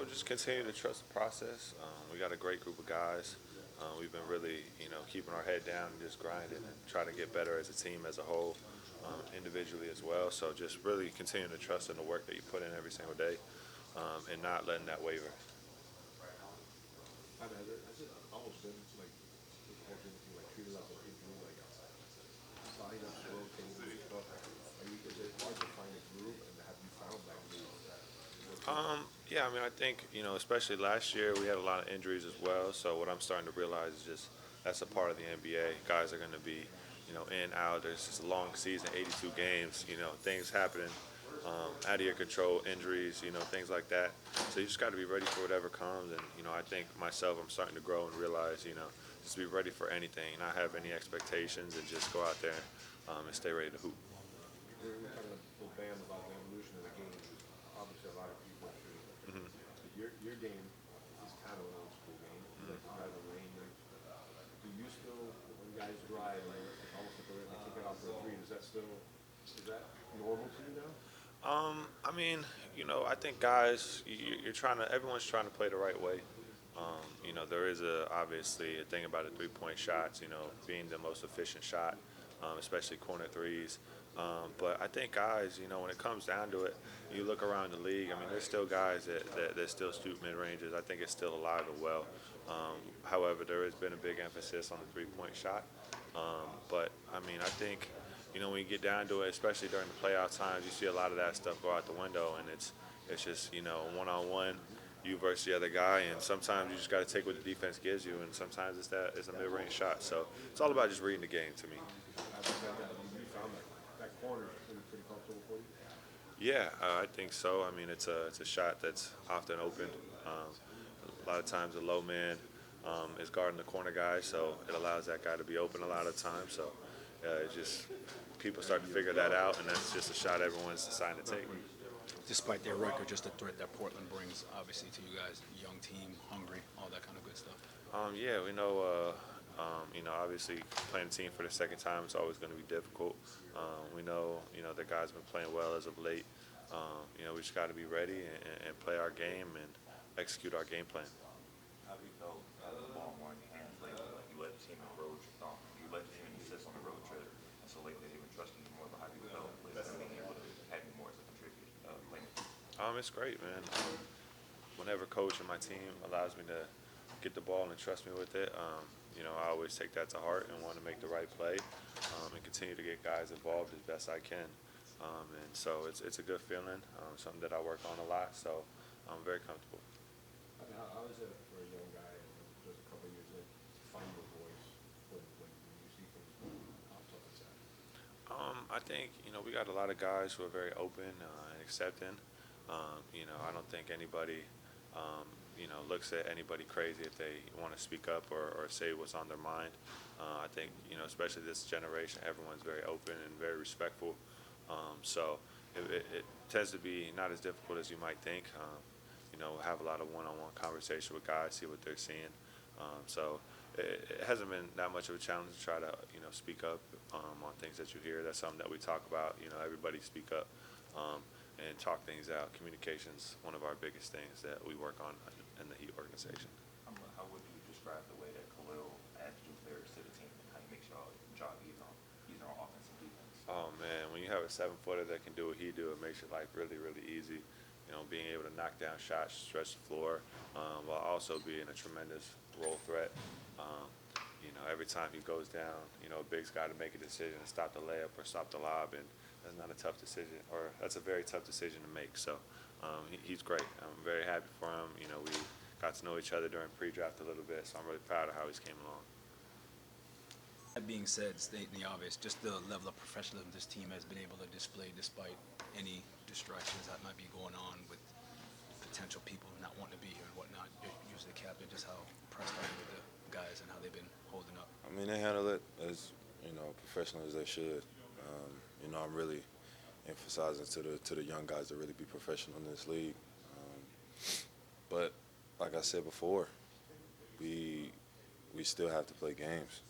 just continue to trust the process. We got a great group of guys. We've been really, keeping our head down and just grinding and trying to get better as a team as a whole, individually as well. So just really continuing to trust in the work that you put in every single day, and not letting that waver. Has it almost been like the culture that you like treated like an injury, like sign-ups, rotating stuff? Is it hard to find a groove, and have you found that groove working? Yeah, I mean, I think, especially last year, we had a lot of injuries as well. So what I'm starting to realize is just that's a part of the NBA. Guys are going to be, in, out. There's just a long season, 82 games, things happening out of your control, injuries, things like that. So you just got to be ready for whatever comes. And, I think myself, I'm starting to grow and realize, just be ready for anything, not have any expectations, and just go out there and stay ready to hoop. We're talking with Bam about the evolution of the game, because obviously a lot of people are shooting that Hmm. but your game is kind of an old school game. You like to drive the lane. Do you still, when guys drive, and it's almost like they're ready to kick it off for a three, is that normal to you now? I mean, I think guys, you're trying to, everyone's trying to play the right way. There is obviously a thing about the 3-point shots, being the most efficient shot, especially corner threes. But I think guys, when it comes down to it, you look around the league. I mean, there's still guys that still shoot mid ranges. I think it's still alive and well. However, there has been a big emphasis on the 3-point shot. But I mean, I think when you get down to it, especially during the playoff times, you see a lot of that stuff go out the window, and it's just one on one, you versus the other guy, and sometimes you just got to take what the defense gives you, and sometimes it's a mid range shot. So it's all about just reading the game to me. You found that corner is pretty comfortable for you? Yeah, I think so. I mean, it's a shot that's often open. Um, a lot of times, the low man is guarding the corner guy, so it allows that guy to be open a lot of times. So it's just people start to figure that out, and that's just a shot everyone's deciding to take. Despite their record, just the threat that Portland brings, obviously, to you guys, young team, hungry, all that kind of good stuff. Yeah, we know. Obviously playing a team for the second time is always going to be difficult. We know, the guys have been playing well as of late. We just got to be ready and play our game and execute our game plan. How have you felt the ball more in your hands lately? Like you led the team in road, you led the team in assists on the road trip, and so lately they've been trusting you more. But how have you felt with them being able to have you more as a contributor, playmaker? It's great, man. Whenever coach and my team allows me to get the ball and trust me with it, I always take that to heart and want to make the right play, and continue to get guys involved as best I can. And so it's a good feeling, something that I work on a lot. So I'm very comfortable. I mean, how is it for a young guy, just a couple of years in, to find your voice when you see things going? How tough is that? I think we got a lot of guys who are very open and accepting. I don't think anybody looks at anybody crazy if they want to speak up or say what's on their mind. I think especially this generation, everyone's very open and very respectful. So it tends to be not as difficult as you might think. Have a lot of one-on-one conversation with guys, see what they're seeing. So it hasn't been that much of a challenge to try to speak up on things that you hear. That's something that we talk about. Everybody speak up and talk things out. Communication's one of our biggest things that we work on in the Heat organization. How would you describe the way that Khalil adds new players to the team and how he makes y'all job easier on offense and defense? Oh man, when you have a 7-footer that can do what he do, it makes your life really, really easy. Being able to knock down shots, stretch the floor, while also being a tremendous role threat. Every time he goes down, a big's got to make a decision to stop the layup or stop the lob, and that's not a tough decision, or that's a very tough decision to make. So he's great. I'm very happy for him. We got to know each other during pre-draft a little bit, so I'm really proud of how he's came along. That being said, stating the obvious, just the level of professionalism this team has been able to display despite any distractions that might be going on with potential people not wanting to be here and whatnot. Usually the captain, just how impressed are you with the guys and how they've been holding up? I mean, they handle it as professional as they should. I'm really emphasizing to the young guys to really be professional in this league. But like I said before, we still have to play games.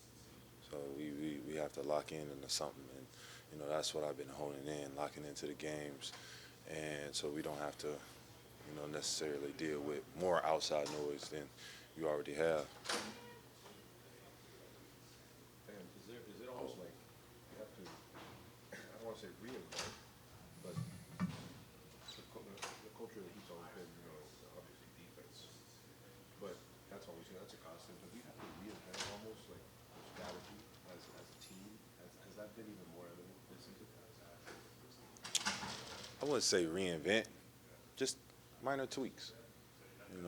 So we have to lock in into something, and that's what I've been honing in, locking into the games, and so we don't have to necessarily deal with more outside noise than you already have. And is it almost like you have to, I don't want to say reinvent, but the culture of the Heat's always been, obviously defense. But that's a constant. But you have to reinvent almost like the strategy as a team. Has that been even more evident this season? I wouldn't say reinvent, just minor tweaks.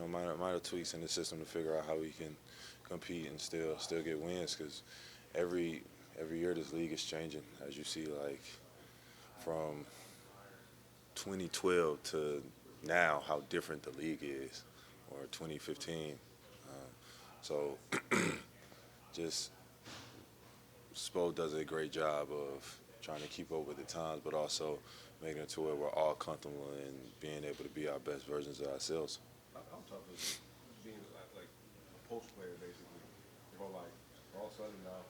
Minor tweaks in the system to figure out how we can compete and still get wins. Because every year this league is changing, as you see, like from 2012 to now, how different the league is, or 2015. So just Spo does a great job of trying to keep up with the times, but also making it to where we're all comfortable and being able to be our best versions of ourselves. How tough is being like a post player basically? Or like all of a sudden now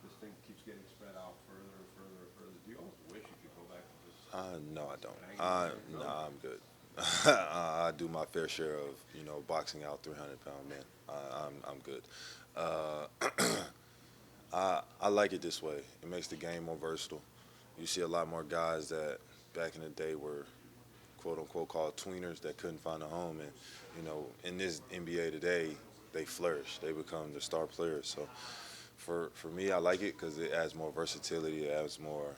this thing keeps getting spread out further and further and further. Do you almost wish you could go back and just No, I don't. hang in there? I'm good. I do my fair share of boxing out 300-pound men. I'm good. I like it this way. It makes the game more versatile. You see a lot more guys that back in the day were quote unquote called tweeners that couldn't find a home, and in this NBA today they flourish. They become the star players. So for me, I like it because it adds more versatility. It adds more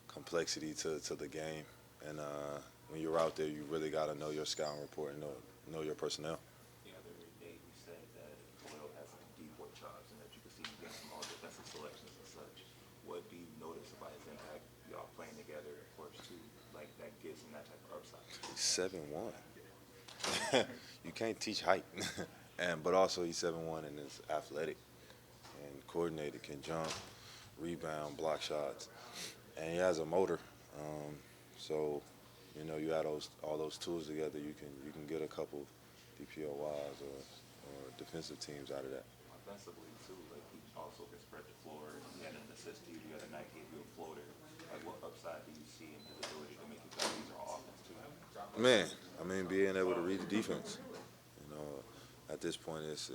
complexity to the game. And when you're out there, you really got to know your scouting report and know your personnel. The other day we said that Khalil has some deep work chops and that you can see him get some all defensive selections and such. What do you notice about his impact, y'all playing together, of course, too, like that gives him that type of upside? He's 7'1". You can't teach height, but also he's 7'1" and is athletic and coordinated, can jump, rebound, block shots, and he has a motor. So you add all those tools together, you can get a couple DPOYs or defensive teams out of that. Offensively, too, like he also can spread the floor. He had an assist to you the other night, gave you a floater. Like what upside do you see in his ability to make you better use our offense, too? Man, I mean, being able to read the defense. At this point, it's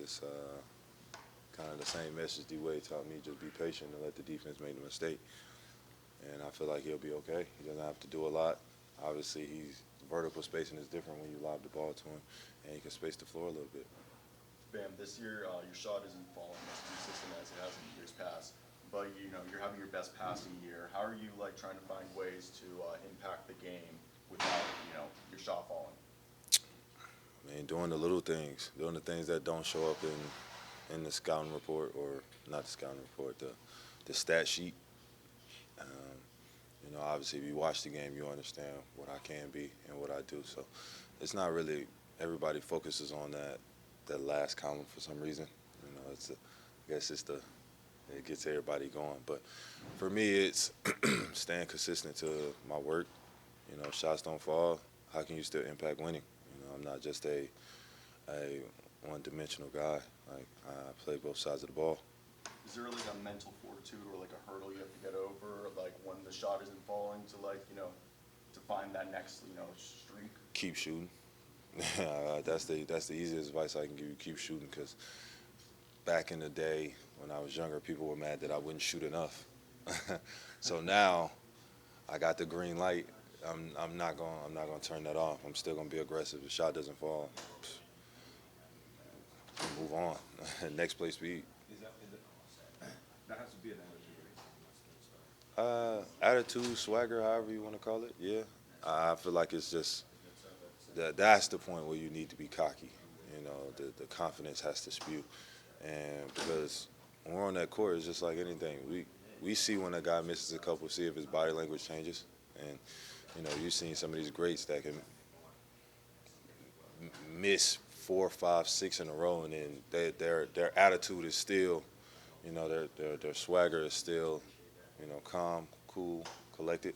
kind of the same message D-Wade taught me: just be patient and let the defense make the mistake. And I feel like he'll be okay. He doesn't have to do a lot. Obviously, vertical spacing is different when you lob the ball to him, and he can space the floor a little bit. Bam, this year your shot isn't falling as consistent as it has in years past, but you're having your best passing year. How are you trying to find ways to impact the game without your shot falling? I mean, doing the little things, doing the things that don't show up in the scouting report, or not the scouting report, the stat sheet. Obviously, if you watch the game, you understand what I can be and what I do. So it's not really everybody focuses on that last column for some reason. I guess it gets everybody going. But for me, it's staying consistent to my work. Shots don't fall. How can you still impact winning? I'm not just a one-dimensional guy. Like, I play both sides of the ball. Is there like a mental fortitude or like a hurdle you have to get over, like when the shot isn't falling, to to find that next streak? Keep shooting. That's the easiest advice I can give you. Keep shooting, because back in the day when I was younger, people were mad that I wouldn't shoot enough. So now I got the green light. I'm not going to turn that off. I'm still going to be aggressive. If the shot doesn't fall, move on. Next play speed. That has to be an attitude, right? Attitude, swagger, however you want to call it. Yeah, I feel like it's just that's the point where you need to be cocky. The confidence has to spew, and because when we're on that court, it's just like anything. We see when a guy misses a couple, see if his body language changes, and you've seen some of these greats that can miss 4, 5, 6 in a row, and then their attitude is still. Their swagger is still, calm, cool, collected.